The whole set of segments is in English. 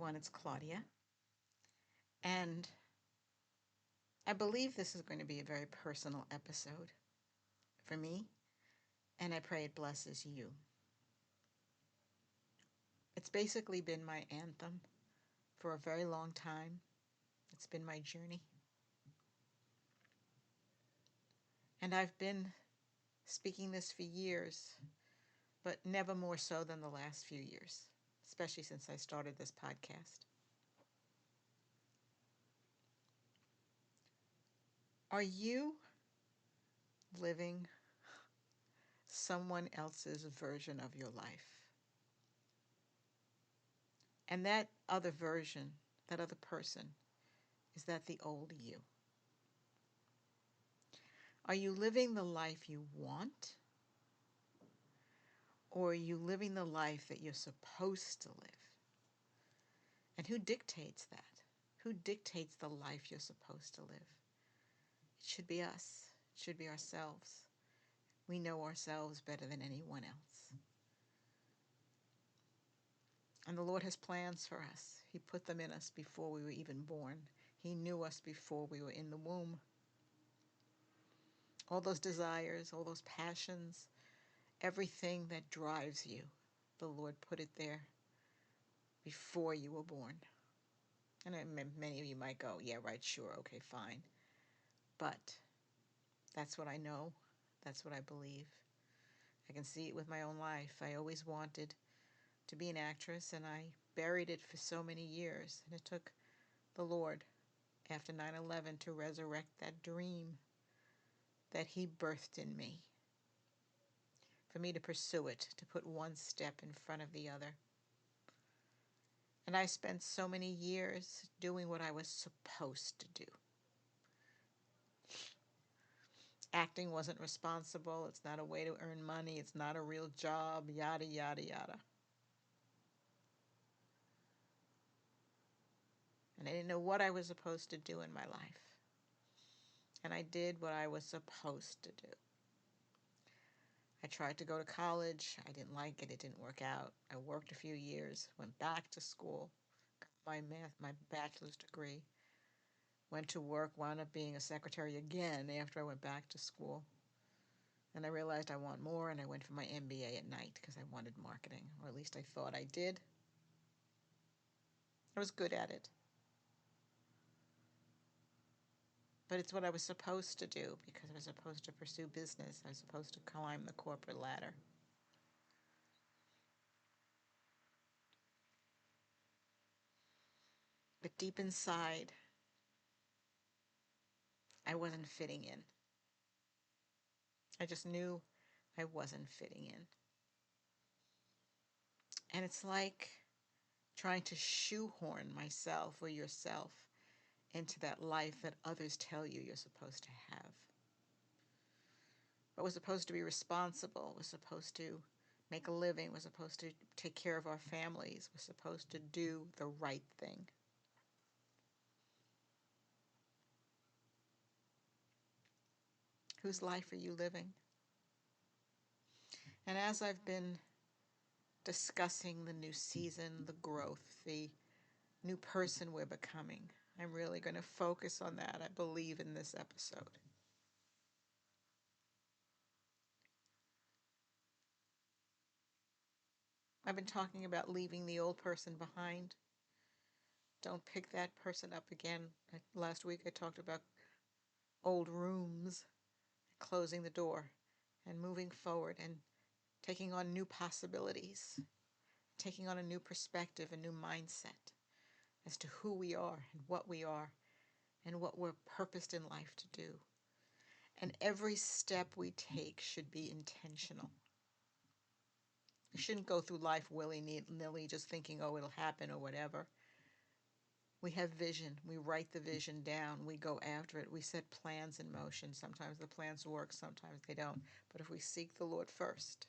everyone, it's Claudia, and I believe this is going to be a very personal episode for me, and I pray it blesses you. It's basically been my anthem for a very long time. It's been my journey. And I've been speaking this for years, but never more so than the last few years, especially since I started this podcast. Are you living someone else's version of your life? And that other version, that other person, is that the old you? Are you living the life you want? Or are you living the life that you're supposed to live? And who dictates that? Who dictates the life you're supposed to live? It should be us. It should be ourselves. We know ourselves better than anyone else. And the Lord has plans for us. He put them in us before we were even born. He knew us before we were in the womb. All those desires, all those passions, everything that drives you, the Lord put it there before you were born. And many of you might go, yeah, right, sure, okay, fine. But that's what I know. That's what I believe. I can see it with my own life. I always wanted to be an actress, and I buried it for so many years. And it took the Lord, after 9/11, to resurrect that dream that He birthed in me, for me to pursue it, to put one step in front of the other. And I spent so many years doing what I was supposed to do. Acting wasn't responsible. It's not a way to earn money. It's not a real job, yada, yada, yada. And I didn't know what I was supposed to do in my life. And I did what I was supposed to do. I tried to go to college. I didn't like it. It didn't work out. I worked a few years, went back to school, got my bachelor's degree, went to work, wound up being a secretary again after I went back to school. And I realized I want more, and I went for my MBA at night because I wanted marketing, or at least I thought I did. I was good at it. But it's what I was supposed to do because I was supposed to pursue business. I was supposed to climb the corporate ladder. But deep inside, I wasn't fitting in. I just knew I wasn't fitting in. And it's like trying to shoehorn myself or yourself into that life that others tell you you're supposed to have. But we're supposed to be responsible. We're supposed to make a living. We're supposed to take care of our families. We're supposed to do the right thing. Whose life are you living? And as I've been discussing the new season, the growth, the new person we're becoming, I'm really going to focus on that, I believe, in this episode. I've been talking about leaving the old person behind. Don't pick that person up again. Last week I talked about old rooms, closing the door and moving forward and taking on new possibilities, taking on a new perspective, a new mindset as to who we are and what we're purposed in life to do. And every step we take should be intentional. We shouldn't go through life willy-nilly just thinking, oh, it'll happen or whatever. We have vision. We write the vision down. We go after it. We set plans in motion. Sometimes the plans work, sometimes they don't. But if we seek the Lord first,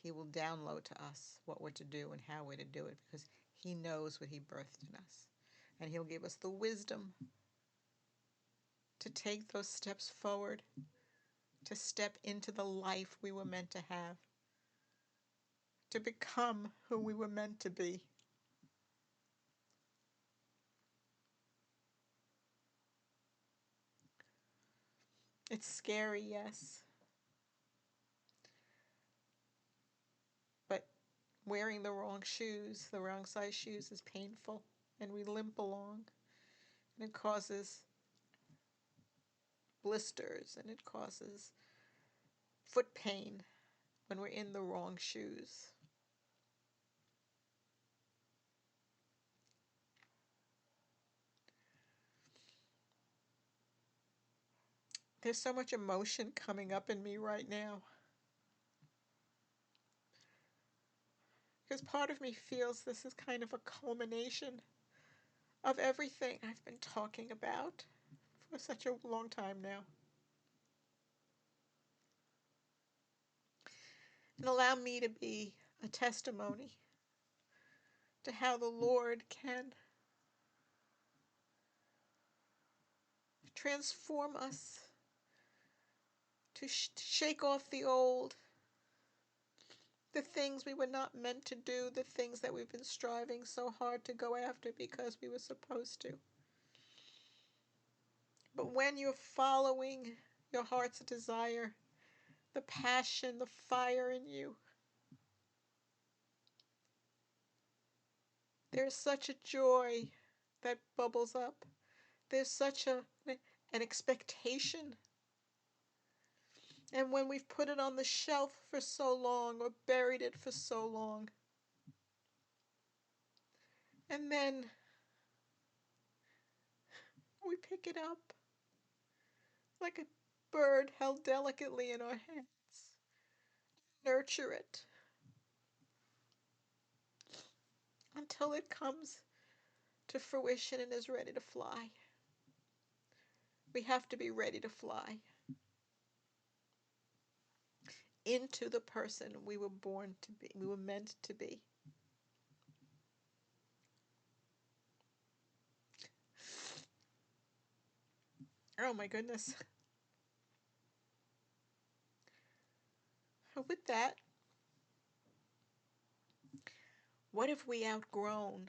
He will download to us what we're to do and how we're to do it, because He knows what He birthed in us. And He'll give us the wisdom to take those steps forward, to step into the life we were meant to have, to become who we were meant to be. It's scary, yes. But wearing the wrong shoes, the wrong size shoes, is painful. And we limp along. And it causes blisters and it causes foot pain when we're in the wrong shoes. There's so much emotion coming up in me right now. Because part of me feels this is kind of a culmination of everything I've been talking about for such a long time now. And allow me to be a testimony to how the Lord can transform us, to shake off the old, the things we were not meant to do, the things that we've been striving so hard to go after because we were supposed to. But when you're following your heart's desire, the passion, the fire in you, there's such a joy that bubbles up. There's such an expectation. And when we've put it on the shelf for so long or buried it for so long, and then we pick it up like a bird held delicately in our hands, nurture it until it comes to fruition and is ready to fly. We have to be ready to fly into the person we were born to be, we were meant to be. Oh my goodness. With that, what have we outgrown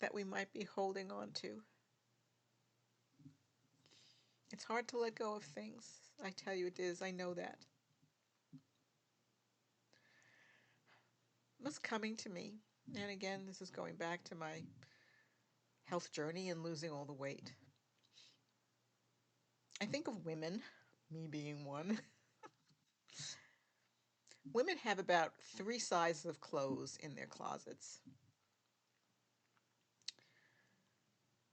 that we might be holding on to? It's hard to let go of things. I tell you it is. I know that. What's coming to me, and again, this is going back to my health journey and losing all the weight. I think of women, me being one. Women have about 3 sizes of clothes in their closets.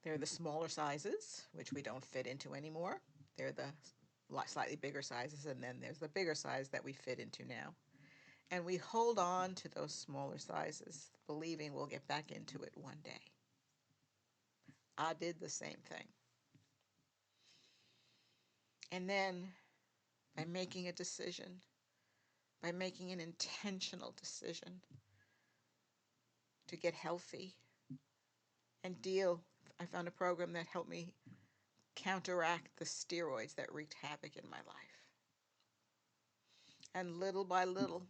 There are the smaller sizes, which we don't fit into anymore. They're the slightly bigger sizes, and then there's the bigger size that we fit into now. And we hold on to those smaller sizes, believing we'll get back into it one day. I did the same thing. And then, by making a decision, by making an intentional decision to get healthy and deal, I found a program that helped me counteract the steroids that wreaked havoc in my life. And little by little,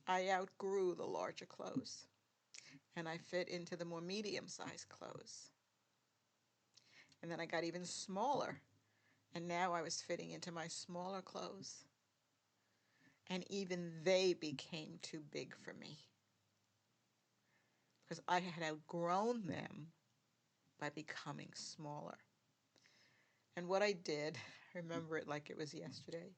I outgrew the larger clothes and I fit into the more medium-sized clothes. And then I got even smaller, and now I was fitting into my smaller clothes. And even they became too big for me because I had outgrown them by becoming smaller. And what I did, I remember it like it was yesterday,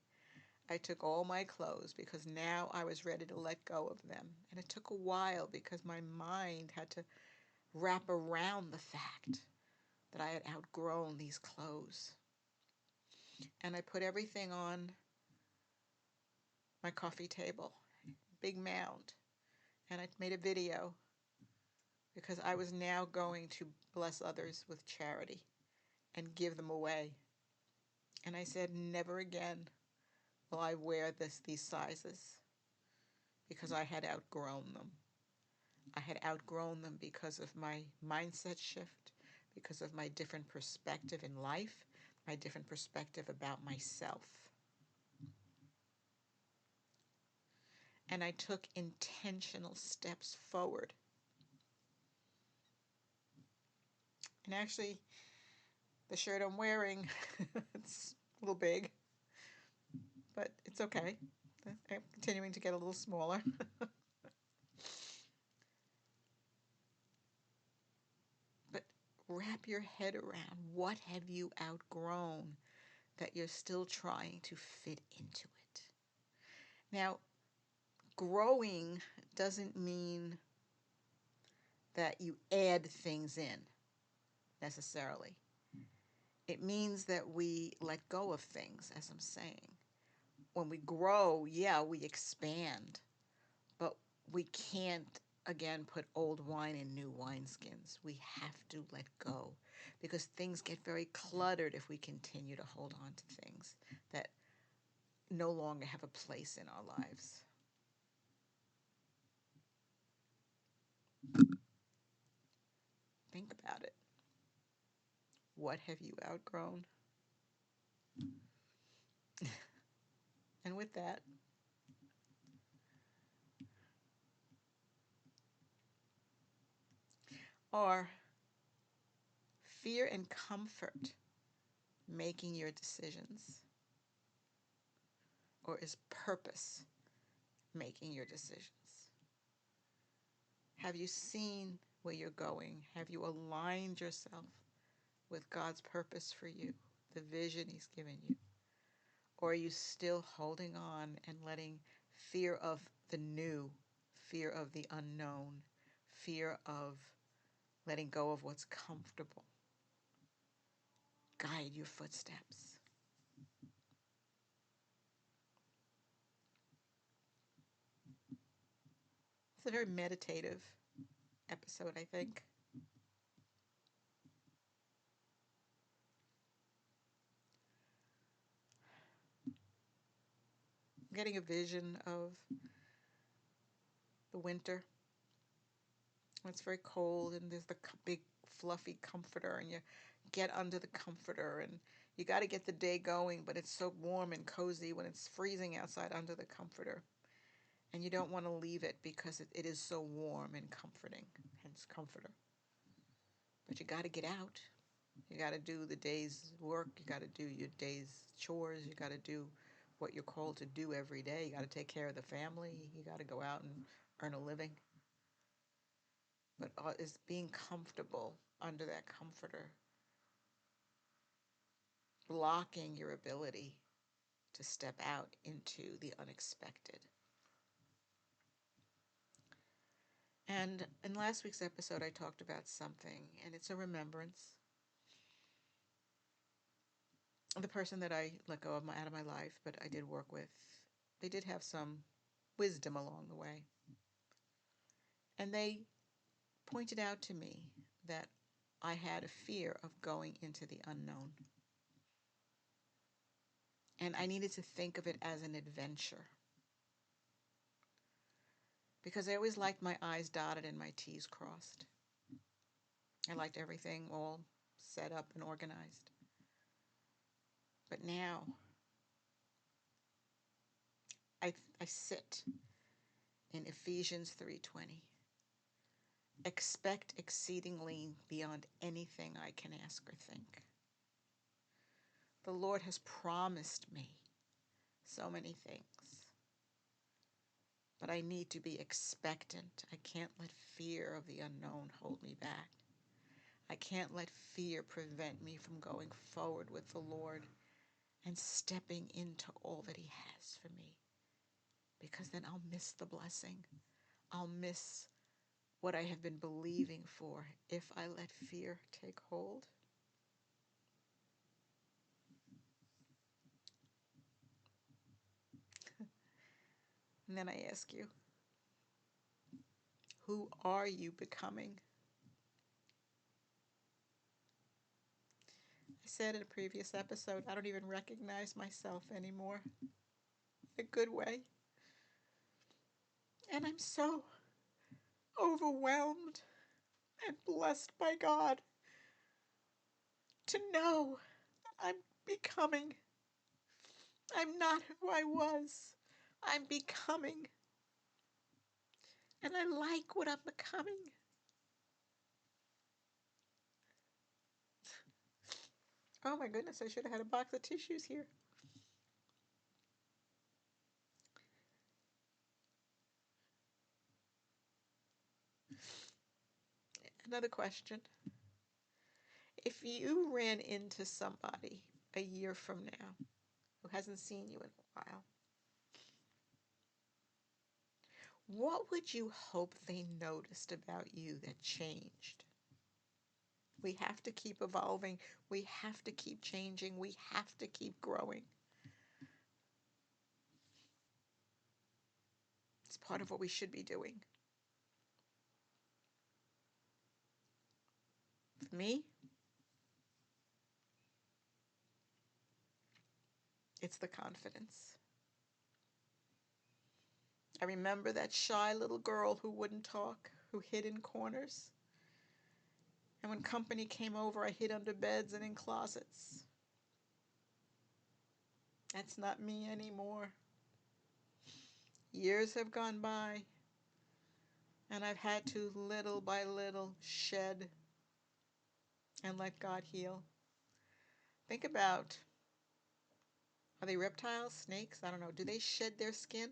I took all my clothes because now I was ready to let go of them. And it took a while because my mind had to wrap around the fact that I had outgrown these clothes. And I put everything on my coffee table, big mound, and I made a video because I was now going to bless others with charity and give them away. And I said, never again will I wear these sizes because I had outgrown them. I had outgrown them because of my mindset shift, because of my different perspective in life, my different perspective about myself. And I took intentional steps forward. And actually, The shirt I'm wearing, it's a little big, but it's okay. I'm continuing to get a little smaller. But wrap your head around, what have you outgrown that you're still trying to fit into it? Now, growing doesn't mean that you add things in necessarily. It means that we let go of things, as I'm saying. When we grow, yeah, we expand, but we can't again put old wine in new wineskins. We have to let go because things get very cluttered if we continue to hold on to things that no longer have a place in our lives. Think about it. What have you outgrown? And with that, are fear and comfort making your decisions? Or is purpose making your decisions? Have you seen where you're going? Have you aligned yourself with God's purpose for you, the vision He's given you? Or are you still holding on and letting fear of the new, fear of the unknown, fear of letting go of what's comfortable guide your footsteps? It's a very meditative episode, I think. I'm getting a vision of the winter when it's very cold and there's the big fluffy comforter and you get under the comforter and you got to get the day going, but it's so warm and cozy when it's freezing outside under the comforter. And you don't want to leave it because it is so warm and comforting, hence comforter. But you got to get out. You got to do the day's work. You got to do your day's chores. You got to do what you're called to do every day. You got to take care of the family. You got to go out and earn a living. But is being comfortable under that comforter blocking your ability to step out into the unexpected? And in last week's episode, I talked about something, and it's a remembrance. The person that I let go of out of my life, but I did work with, they did have some wisdom along the way. And they pointed out to me that I had a fear of going into the unknown. And I needed to think of it as an adventure. Because I always liked my I's dotted and my T's crossed. I liked everything all set up and organized. But now I sit in Ephesians 3:20. Expect exceedingly beyond anything I can ask or think. The Lord has promised me so many things, but I need to be expectant. I can't let fear of the unknown hold me back. I can't let fear prevent me from going forward with the Lord and stepping into all that He has for me, because then I'll miss the blessing. I'll miss what I have been believing for if I let fear take hold. And then I ask you, who are you becoming? I said in a previous episode, I don't even recognize myself anymore, in a good way. And I'm so overwhelmed and blessed by God to know that I'm becoming. I'm not who I was. I'm becoming. And I like what I'm becoming. Oh my goodness, I should have had a box of tissues here. Another question. If you ran into somebody a year from now who hasn't seen you in a while, what would you hope they noticed about you that changed? We have to keep evolving. We have to keep changing. We have to keep growing. It's part of what we should be doing. For me, it's the confidence. I remember that shy little girl who wouldn't talk, who hid in corners. And when company came over, I hid under beds and in closets. That's not me anymore. Years have gone by, and I've had to little by little shed and let God heal. Think about, are they reptiles, snakes? I don't know. Do they shed their skin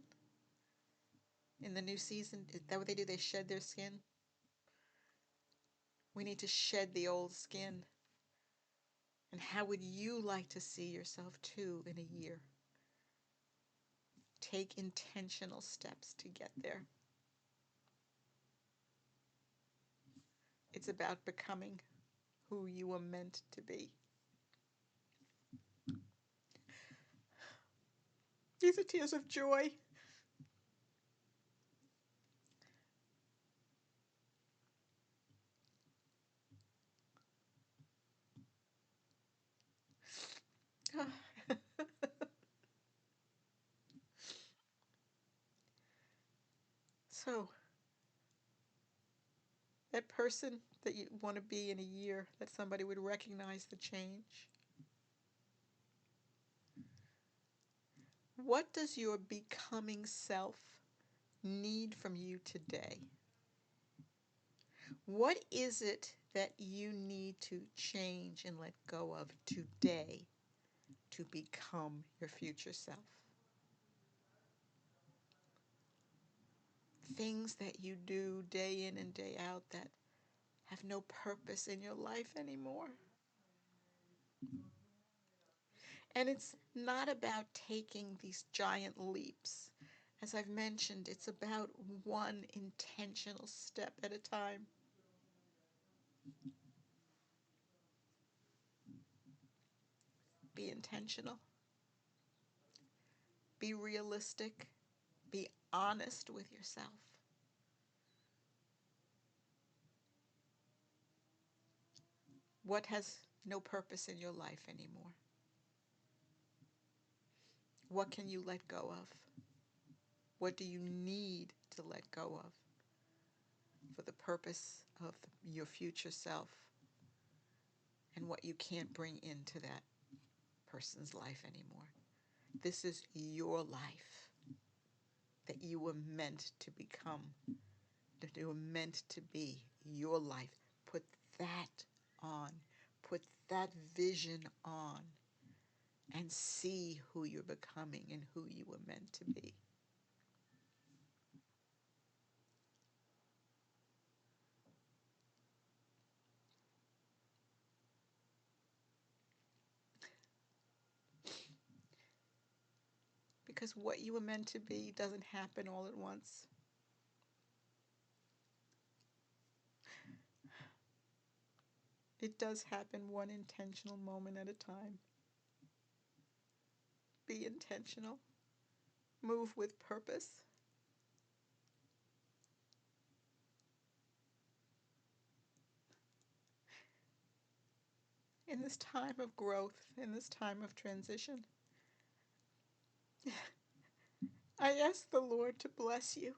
in the new season? Is that what they do? They shed their skin? We need to shed the old skin. And how would you like to see yourself too in a year? Take intentional steps to get there. It's about becoming who you were meant to be. These are tears of joy. So, that person that you want to be in a year, that somebody would recognize the change. What does your becoming self need from you today? What is it that you need to change and let go of today to become your future self? Things that you do day in and day out that have no purpose in your life anymore. And it's not about taking these giant leaps. As I've mentioned, it's about one intentional step at a time. Be intentional. Be realistic. Be honest with yourself. What has no purpose in your life anymore? What can you let go of? What do you need to let go of for the purpose of your future self and what you can't bring into that person's life anymore? This is your life that you were meant to become, that you were meant to be, your life. Put that on. Put that vision on and see who you're becoming and who you were meant to be. Because what you were meant to be doesn't happen all at once. It does happen one intentional moment at a time. Be intentional. Move with purpose. In this time of growth, in this time of transition, I ask the Lord to bless you.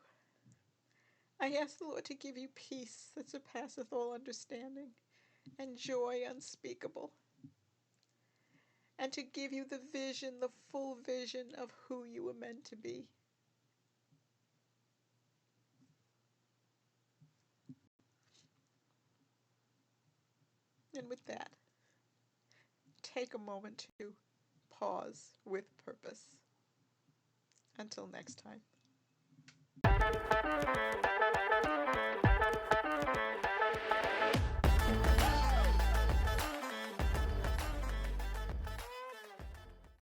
I ask the Lord to give you peace that surpasseth all understanding and joy unspeakable, and to give you the vision, the full vision of who you were meant to be. And with that, take a moment to pause with purpose. Until next time.